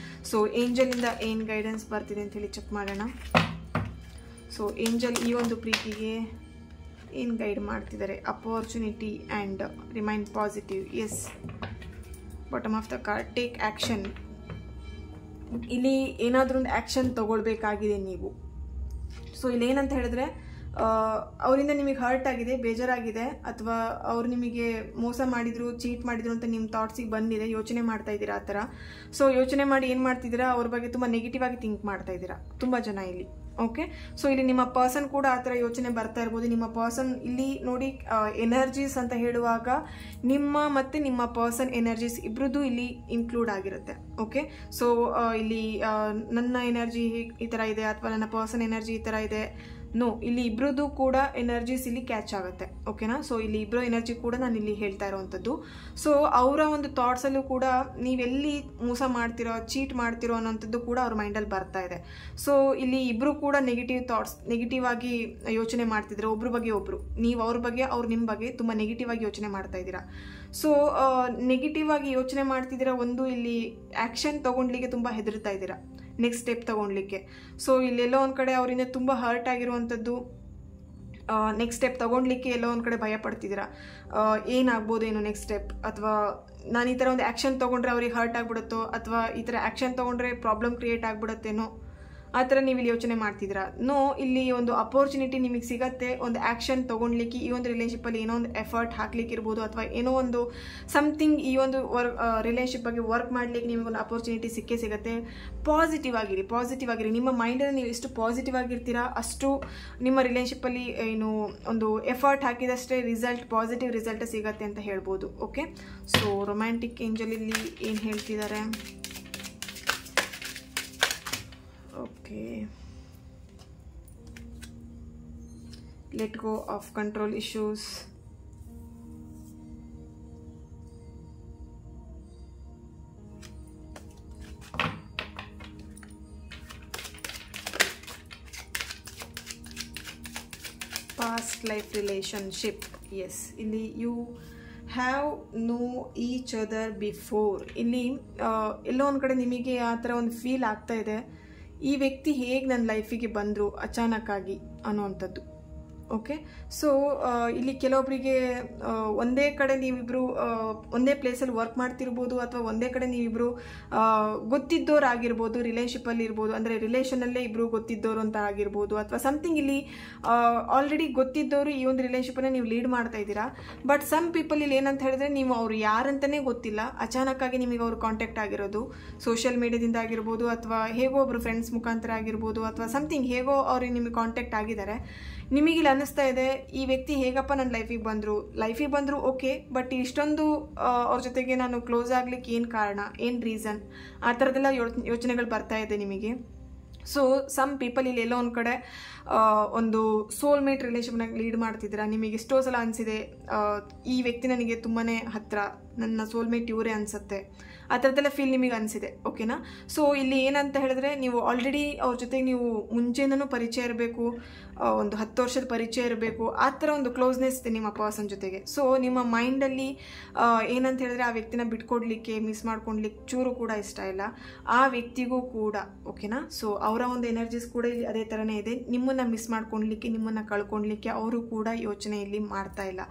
ಸೊ ಏಂಜಲಿಂದ ಏನು ಗೈಡೆನ್ಸ್ ಬರ್ತಿದೆ ಅಂತ ಹೇಳಿ ಚೆಕ್ ಮಾಡೋಣ. ಸೊ ಏಂಜಲ್ ಈ ಒಂದು ಪ್ರೀತಿಗೆ ಏನು ಗೈಡ್ ಮಾಡ್ತಿದ್ದಾರೆ? Opportunity and remain positive. Yes, bottom of the card, take action. ಇಲ್ಲಿ ಏನಾದರೂ ಒಂದು ಆ್ಯಕ್ಷನ್ ತೊಗೊಳ್ಬೇಕಾಗಿದೆ ನೀವು. ಸೊ ಇಲ್ಲಿ ಏನಂತ ಹೇಳಿದ್ರೆ ಅವರಿಂದ ನಿಮಗೆ ಹರ್ಟ್ ಆಗಿದೆ, ಬೇಜಾರಾಗಿದೆ, ಅಥವಾ ಅವರು ನಿಮಗೆ ಮೋಸ ಮಾಡಿದ್ರು, ಚೀಟ್ ಮಾಡಿದ್ರು ಅಂತ ನಿಮ್ಮ ಥಾಟ್ಸಿಗೆ ಬಂದಿದೆ, ಯೋಚನೆ ಮಾಡ್ತಾ ಇದ್ದೀರಾ ಆ ಥರ. ಸೊ ಯೋಚನೆ ಮಾಡಿ ಏನು ಮಾಡ್ತಿದ್ದೀರಾ, ಅವ್ರ ಬಗ್ಗೆ ತುಂಬ ನೆಗೆಟಿವ್ ಆಗಿ ಥಿಂಕ್ ಮಾಡ್ತಾ ಇದ್ದೀರಾ ತುಂಬ ಜನ ಇಲ್ಲಿ. ಓಕೆ, ಸೊ ಇಲ್ಲಿ ನಿಮ್ಮ ಪರ್ಸನ್ ಕೂಡ ಆ ಥರ ಯೋಚನೆ ಬರ್ತಾ ಇರ್ಬೋದು. ನಿಮ್ಮ ಪರ್ಸನ್ ಇಲ್ಲಿ ನೋಡಿ ಎನರ್ಜೀಸ್ ಅಂತ ಹೇಳುವಾಗ ನಿಮ್ಮ ಮತ್ತು ನಿಮ್ಮ ಪರ್ಸನ್ ಎನರ್ಜೀಸ್ ಇಬ್ರದ್ದು ಇಲ್ಲಿ ಇನ್ಕ್ಲೂಡ್ ಆಗಿರುತ್ತೆ. ಓಕೆ, ಸೊ ಇಲ್ಲಿ ನನ್ನ ಎನರ್ಜಿ ಈ ಥರ ಇದೆ, ಅಥವಾ ನನ್ನ ಪರ್ಸನ್ ಎನರ್ಜಿ ಈ ಥರ ಇದೆ, ನೋ, ಇಲ್ಲಿ ಇಬ್ರದ್ದು ಕೂಡ ಎನರ್ಜೀಸ್ ಇಲ್ಲಿ ಕ್ಯಾಚ್ ಆಗುತ್ತೆ. ಓಕೆನಾ, ಸೊ ಇಲ್ಲಿ ಇಬ್ಬರು ಎನರ್ಜಿ ಕೂಡ ನಾನು ಇಲ್ಲಿ ಹೇಳ್ತಾ ಇರೋವಂಥದ್ದು. ಸೊ ಅವರ ಒಂದು ಥಾಟ್ಸಲ್ಲೂ ಕೂಡ ನೀವೆಲ್ಲಿ ಮೋಸ ಮಾಡ್ತಿರೋ, ಚೀಟ್ ಮಾಡ್ತಿರೋ ಅನ್ನೋಂಥದ್ದು ಕೂಡ ಅವ್ರ ಮೈಂಡಲ್ಲಿ ಬರ್ತಾ ಇದೆ. ಸೊ ಇಲ್ಲಿ ಇಬ್ಬರು ಕೂಡ ನೆಗೆಟಿವ್ ಥಾಟ್ಸ್, ನೆಗೆಟಿವ್ ಆಗಿ ಯೋಚನೆ ಮಾಡ್ತಿದ್ರೆ, ಒಬ್ರ ಬಗ್ಗೆ ಒಬ್ರು, ನೀವು ಅವ್ರ ಬಗ್ಗೆ, ಅವ್ರು ನಿಮ್ಮ ಬಗ್ಗೆ ತುಂಬ ನೆಗೆಟಿವ್ ಆಗಿ ಯೋಚನೆ ಮಾಡ್ತಾ ಇದ್ದೀರಾ. ಸೊ ನೆಗೆಟಿವ್ ಆಗಿ ಯೋಚನೆ ಮಾಡ್ತಿದ್ದೀರಾ, ಒಂದು ಇಲ್ಲಿ ಆ್ಯಕ್ಷನ್ ತೊಗೊಂಡ್ಲಿಕ್ಕೆ ತುಂಬ ಹೆದರ್ತಾ ಇದ್ದೀರಾ, ನೆಕ್ಸ್ಟ್ ಸ್ಟೆಪ್ ತೊಗೊಳ್ಲಿಕ್ಕೆ. ಸೊ ಇಲ್ಲೆಲ್ಲೋ ಒಂದು ಕಡೆ ಅವರಿಂದ ತುಂಬ ಹರ್ಟ್ ಆಗಿರುವಂಥದ್ದು, ನೆಕ್ಸ್ಟ್ ಸ್ಟೆಪ್ ತೊಗೊಳ್ಲಿಕ್ಕೆ ಎಲ್ಲೋ ಒಂದು ಕಡೆ ಭಯ ಪಡ್ತಿದ್ದೀರಾ, ಏನಾಗ್ಬೋದು ಏನು ನೆಕ್ಸ್ಟ್ ಸ್ಟೆಪ್, ಅಥವಾ ನಾನು ಈ ಥರ ಒಂದು ಆ್ಯಕ್ಷನ್ ತೊಗೊಂಡ್ರೆ ಅವ್ರಿಗೆ ಹರ್ಟ್ ಆಗಿಬಿಡುತ್ತೋ, ಅಥವಾ ಈ ಥರ ಆ್ಯಕ್ಷನ್ ತೊಗೊಂಡ್ರೆ ಪ್ರಾಬ್ಲಮ್ ಕ್ರಿಯೇಟ್ ಆಗಿಬಿಡುತ್ತೇನೋ ಆ ಥರ ನೀವು ಇಲ್ಲಿ ಯೋಚನೆ ಮಾಡ್ತಿದ್ದೀರಾ. ನೋ, ಇಲ್ಲಿ ಒಂದು ಅಪರ್ಚುನಿಟಿ ನಿಮಗೆ ಸಿಗತ್ತೆ, ಒಂದು ಆ್ಯಕ್ಷನ್ ತೊಗೊಳ್ಲಿಕ್ಕೆ, ಈ ಒಂದು ರಿಲೇಷನ್ಶಿಪ್ಪಲ್ಲಿ ಏನೋ ಒಂದು ಎಫರ್ಟ್ ಹಾಕ್ಲಿಕ್ಕೆ ಇರ್ಬೋದು, ಅಥವಾ ಏನೋ ಒಂದು ಸಮಥಿಂಗ್ ಈ ಒಂದು ರಿಲೇಷನ್ಶಿಪ್ ಬಗ್ಗೆ ವರ್ಕ್ ಮಾಡಲಿಕ್ಕೆ ನಿಮಗೊಂದು ಅಪರ್ಚುನಿಟಿ ಸಿಕ್ಕೇ ಸಿಗುತ್ತೆ. ಪಾಸಿಟಿವ್ ಆಗಿರಿ. ನಿಮ್ಮ ಮೈಂಡಲ್ಲಿ ನೀವು ಎಷ್ಟು ಪಾಸಿಟಿವ್ ಆಗಿರ್ತೀರಾ ಅಷ್ಟು ನಿಮ್ಮ ರಿಲೇಷನ್ಶಿಪ್ಪಲ್ಲಿ ಏನು ಒಂದು ಎಫರ್ಟ್ ಹಾಕಿದಷ್ಟೇ ಪಾಸಿಟಿವ್ ರಿಸಲ್ಟ್ ಸಿಗತ್ತೆ ಅಂತ ಹೇಳ್ಬೋದು. ಓಕೆ, ಸೊ ರೊಮ್ಯಾಂಟಿಕ್ ಏಂಜಲ್ ಇಲ್ಲಿ ಏನು ಹೇಳ್ತಿದ್ದಾರೆ? Okay, let go of control issues. Past life relationship. Yes, ಇಲ್ಲಿ you have know each other before. ಇಲ್ಲಿ ಎಲ್ಲೋ ಒಂದು ಕಡೆ ನಿಮಗೆ ಆ ಥರ ಒಂದು ಫೀಲ್ ಆಗ್ತಾ ಇದೆ, ಈ ವ್ಯಕ್ತಿ ಹೇಗೆ ನನ್ನ ಲೈಫಿಗೆ ಬಂದರು ಅಚಾನಕ್ಕಾಗಿ ಅನ್ನೋವಂಥದ್ದು. ಓಕೆ, ಸೊ ಇಲ್ಲಿ ಕೆಲವೊಬ್ಬರಿಗೆ ಒಂದೇ ಕಡೆ ನೀವಿಬ್ಬರು ಒಂದೇ ಪ್ಲೇಸಲ್ಲಿ ವರ್ಕ್ ಮಾಡ್ತಿರ್ಬೋದು, ಅಥವಾ ಒಂದೇ ಕಡೆ ನೀವಿಬ್ಬರು ಗೊತ್ತಿದ್ದೋರಾಗಿರ್ಬೋದು, ರಿಲೇಷನ್ಶಿಪ್ಪಲ್ಲಿ ಇರ್ಬೋದು, ಅಂದರೆ ರಿಲೇಷನಲ್ಲೇ ಇಬ್ಬರು ಗೊತ್ತಿದ್ದವರು ಅಂತ ಆಗಿರ್ಬೋದು, ಅಥವಾ ಸಮಥಿಂಗ್ ಇಲ್ಲಿ ಆಲ್ರೆಡಿ ಗೊತ್ತಿದ್ದವರು ಈ ಒಂದು ರಿಲೇಷನ್ಶಿಪ್ಪನ್ನ ನೀವು ಲೀಡ್ ಮಾಡ್ತಾ ಇದ್ದೀರಾ. ಬಟ್ ಸಮ್ ಪೀಪಲ್ ಇಲ್ಲಿ ಏನಂತ ಹೇಳಿದ್ರೆ, ನೀವು ಅವರು ಯಾರಂತಲೇ ಗೊತ್ತಿಲ್ಲ, ಅಚಾನಕ್ಕಾಗಿ ನಿಮಗೆ ಅವರು ಕಾಂಟ್ಯಾಕ್ಟ್ ಆಗಿರೋದು ಸೋಷಿಯಲ್ ಮೀಡಿಯಾದಿಂದ ಆಗಿರ್ಬೋದು, ಅಥವಾ ಹೇಗೋ ಒಬ್ಬರು ಫ್ರೆಂಡ್ಸ್ ಮುಖಾಂತರ ಆಗಿರ್ಬೋದು, ಅಥವಾ ಸಮಥಿಂಗ್ ಹೇಗೋ ಅವ್ರಿಗೆ ನಿಮಗೆ ಕಾಂಟ್ಯಾಕ್ಟ್ ಆಗಿದ್ದಾರೆ. ನಿಮಗಿಲ್ಲಿ ಅನ್ನಿಸ್ತಾ ಇದೆ, ಈ ವ್ಯಕ್ತಿ ಹೇಗಪ್ಪ ನನ್ನ ಲೈಫಿಗೆ ಬಂದರು ಓಕೆ, ಬಟ್ ಇಷ್ಟೊಂದು ಅವ್ರ ಜೊತೆಗೆ ನಾನು ಕ್ಲೋಸ್ ಆಗ್ಲಿಕ್ಕೆ ಏನು ಕಾರಣ, ಏನು ರೀಸನ್, ಆ ಥರದ್ದೆಲ್ಲ ಯೋಚನೆಗಳು ಬರ್ತಾ ಇದೆ ನಿಮಗೆ. ಸೊ ಸಮ್ ಪೀಪಲ್ ಇಲ್ಲಿ ಎಲ್ಲೋ ಒಂದು ಕಡೆ ಒಂದು ಸೋಲ್ಮೇಟ್ ರಿಲೇಷನ್ನ ಲೀಡ್ ಮಾಡ್ತಿದ್ದೀರಾ. ನಿಮಗೆ ಎಷ್ಟೋ ಸಲ ಅನಿಸಿದೆ, ಈ ವ್ಯಕ್ತಿ ನನಗೆ ತುಂಬಾ ಹತ್ತಿರ, ನನ್ನ ಸೋಲ್ಮೇಟ್ ಇವರೇ ಅನಿಸುತ್ತೆ, ಆ ಥರದ್ದೆಲ್ಲ ಫೀಲ್ ನಿಮಗೆ ಅನಿಸಿದೆ. ಓಕೆನಾ? ಸೊ ಇಲ್ಲಿ ಏನಂತ ಹೇಳಿದ್ರೆ, ನೀವು ಆಲ್ರೆಡಿ ಅವ್ರ ಜೊತೆಗೆ ನೀವು ಮುಂಚೆನೂ ಪರಿಚಯ ಇರಬೇಕು, ಒಂದು 10 ವರ್ಷದ ಪರಿಚಯ ಇರಬೇಕು, ಆ ಥರ ಒಂದು ಕ್ಲೋಸ್ನೆಸ್ ಇದೆ ನಿಮ್ಮ ಪರ್ಸನ್ ಜೊತೆಗೆ. ಸೊ ನಿಮ್ಮ ಮೈಂಡಲ್ಲಿ ಏನಂತ ಹೇಳಿದ್ರೆ, ಆ ವ್ಯಕ್ತಿನ ಬಿಟ್ಕೊಡ್ಲಿಕ್ಕೆ, ಮಿಸ್ ಮಾಡ್ಕೊಡ್ಲಿಕ್ಕೆ ಚೂರು ಕೂಡ ಇಷ್ಟ ಇಲ್ಲ, ಆ ವ್ಯಕ್ತಿಗೂ ಕೂಡ. ಓಕೆನಾ? ಸೊ ಅವರ ಒಂದು ಎನರ್ಜೀಸ್ ಕೂಡ ಇಲ್ಲಿ ಅದೇ ಥರನೇ ಇದೆ. ನಿಮ್ಮನ್ನು ಮಿಸ್ ಮಾಡ್ಕೊಳ್ಲಿಕ್ಕೆ, ನಿಮ್ಮನ್ನು ಕಳ್ಕೊಳ್ಲಿಕ್ಕೆ ಅವರು ಕೂಡ ಯೋಚನೆಯಲ್ಲಿ ಮಾಡ್ತಾ ಇಲ್ಲ.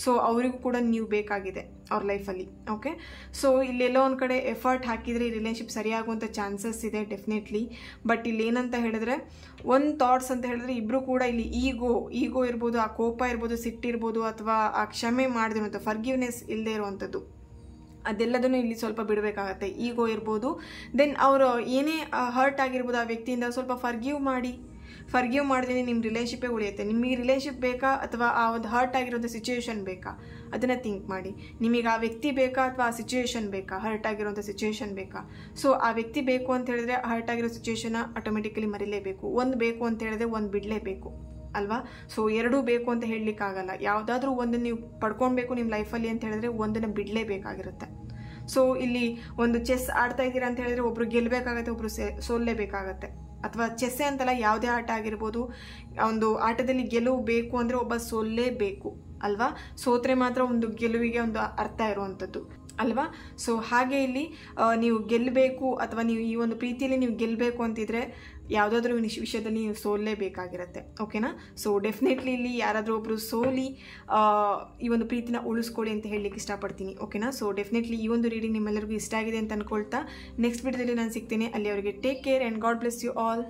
ಸೊ ಅವರಿಗೂ ಕೂಡ ನೀವು ಬೇಕಾಗಿದೆ ಅವ್ರ ಲೈಫಲ್ಲಿ. ಓಕೆ, ಸೊ ಇಲ್ಲೆಲ್ಲೋ ಒಂದು ಕಡೆ ಎಫರ್ಟ್ ಹಾಕಿದರೆ ಈ ರಿಲೇಷನ್ಶಿಪ್ ಸರಿಯಾಗುವಂಥ ಚಾನ್ಸಸ್ ಇದೆ ಡೆಫಿನೆಟ್ಲಿ. ಬಟ್ ಇಲ್ಲಿ ಏನಂತ ಹೇಳಿದ್ರೆ, ಒಂದು ಥಾಟ್ಸ್ ಅಂತ ಹೇಳಿದ್ರೆ, ಇಬ್ಬರು ಕೂಡ ಇಲ್ಲಿ ಈಗೋ ಇರ್ಬೋದು, ಆ ಕೋಪ ಇರ್ಬೋದು, ಸಿಟ್ಟಿರ್ಬೋದು, ಅಥವಾ ಆ ಕ್ಷಮೆ ಮಾಡದಿರುವಂಥ ಫರ್ಗಿವ್ನೆಸ್ ಇಲ್ಲದೆ ಇರುವಂಥದ್ದು, ಅದೆಲ್ಲದನ್ನು ಇಲ್ಲಿ ಸ್ವಲ್ಪ ಬಿಡಬೇಕಾಗತ್ತೆ. ಈಗೋ ಇರ್ಬೋದು, ದೆನ್ ಅವರು ಏನೇ ಹರ್ಟ್ ಆಗಿರ್ಬೋದು ಆ ವ್ಯಕ್ತಿಯಿಂದ, ಸ್ವಲ್ಪ ಫರ್ಗಿವ್ ಮಾಡಿದ್ರೆ ನಿಮ್ಮ ರಿಲೇಷನ್ಶಿಪ್ಪೇ ಉಳಿಯುತ್ತೆ. ನಿಮಗೆ ರಿಲೇಷನ್ಶಿಪ್ ಬೇಕಾ, ಅಥವಾ ಆ ಒಂದು ಹರ್ಟ್ ಆಗಿರೋಂಥ ಸಿಚುವೇಶನ್ ಬೇಕಾ, ಅದನ್ನು ಥಿಂಕ್ ಮಾಡಿ. ನಿಮಗೆ ಆ ವ್ಯಕ್ತಿ ಬೇಕಾ, ಅಥವಾ ಆ ಸಿಚುವೇಶನ್ ಬೇಕಾ, ಹರ್ಟ್ ಆಗಿರೋಂಥ ಸಿಚುವೇಶನ್ ಬೇಕಾ? ಸೊ ಆ ವ್ಯಕ್ತಿ ಬೇಕು ಅಂತ ಹೇಳಿದ್ರೆ, ಹರ್ಟ್ ಆಗಿರೋ ಸಿಚುವೇಶನ್ನ ಆಟೋಮೆಟಿಕಲಿ ಮರಿಲೇಬೇಕು. ಒಂದು ಬೇಕು ಅಂತ ಹೇಳಿದ್ರೆ ಒಂದು ಬಿಡಲೇಬೇಕು ಅಲ್ವಾ? ಸೊ ಎರಡೂ ಬೇಕು ಅಂತ ಹೇಳಲಿಕ್ಕಾಗಲ್ಲ. ಯಾವುದಾದ್ರೂ ಒಂದನ್ನು ನೀವು ಪಡ್ಕೊಳ್ಬೇಕು ನಿಮ್ಮ ಲೈಫಲ್ಲಿ ಅಂತ ಹೇಳಿದ್ರೆ, ಒಂದನ್ನು ಬಿಡಲೇಬೇಕಾಗಿರುತ್ತೆ. ಸೊ ಇಲ್ಲಿ ಒಂದು ಚೆಸ್ ಆಡ್ತಾ ಇದ್ದೀರಾ ಅಂತ ಹೇಳಿದ್ರೆ, ಒಬ್ರು ಗೆಲ್ಲಬೇಕಾಗತ್ತೆ, ಒಬ್ರು ಸೋಲ್ಲೇಬೇಕಾಗತ್ತೆ. ಅಥವಾ ಚೆಸ್ಸೇ ಅಂತಲ್ಲ, ಯಾವುದೇ ಆಟ ಆಗಿರ್ಬೋದು, ಒಂದು ಆಟದಲ್ಲಿ ಗೆಲುವು ಬೇಕು ಅಂದರೆ ಒಬ್ಬ ಸೋಲ್ಲೇಬೇಕು ಅಲ್ವಾ? ಸೋತ್ರೆ ಮಾತ್ರ ಒಂದು ಗೆಲುವಿಗೆ ಒಂದು ಅರ್ಥ ಇರುವಂಥದ್ದು ಅಲ್ವಾ? ಸೊ ಹಾಗೆ ಇಲ್ಲಿ ನೀವು ಗೆಲ್ಲಬೇಕು, ಅಥವಾ ನೀವು ಈ ಒಂದು ಪ್ರೀತಿಯಲ್ಲಿ ನೀವು ಗೆಲ್ಲಬೇಕು ಅಂತಿದ್ರೆ, ಯಾವುದಾದ್ರೂ ವಿಷಯದಲ್ಲಿ ನೀವು ಸೋಲ್ಲೇಬೇಕಾಗಿರುತ್ತೆ. ಓಕೆನಾ? ಸೊ ಡೆಫಿನೆಟ್ಲಿ ಇಲ್ಲಿ ಯಾರಾದರೂ ಒಬ್ಬರು ಸೋಲಿ ಈ ಒಂದು ಪ್ರೀತಿನ ಉಳಿಸ್ಕೊಳ್ಳಿ ಅಂತ ಹೇಳಲಿಕ್ಕೆ ಇಷ್ಟಪಡ್ತೀನಿ. ಓಕೆನಾ? ಸೊ ಡೆಫಿನೆಟ್ಲಿ ಈ ಒಂದು ರೀಡಿಂಗ್ ನಿಮ್ಮೆಲ್ಲರಿಗೂ ಇಷ್ಟ ಆಗಿದೆ ಅಂತ ಅಂದ್ಕೊಳ್ತಾ, ನೆಕ್ಸ್ಟ್ ವಿಡಿಯೋದಲ್ಲಿ ನಾನು ಸಿಗ್ತೀನಿ. ಅಲ್ಲಿವರೆಗೆ take care and God bless you all.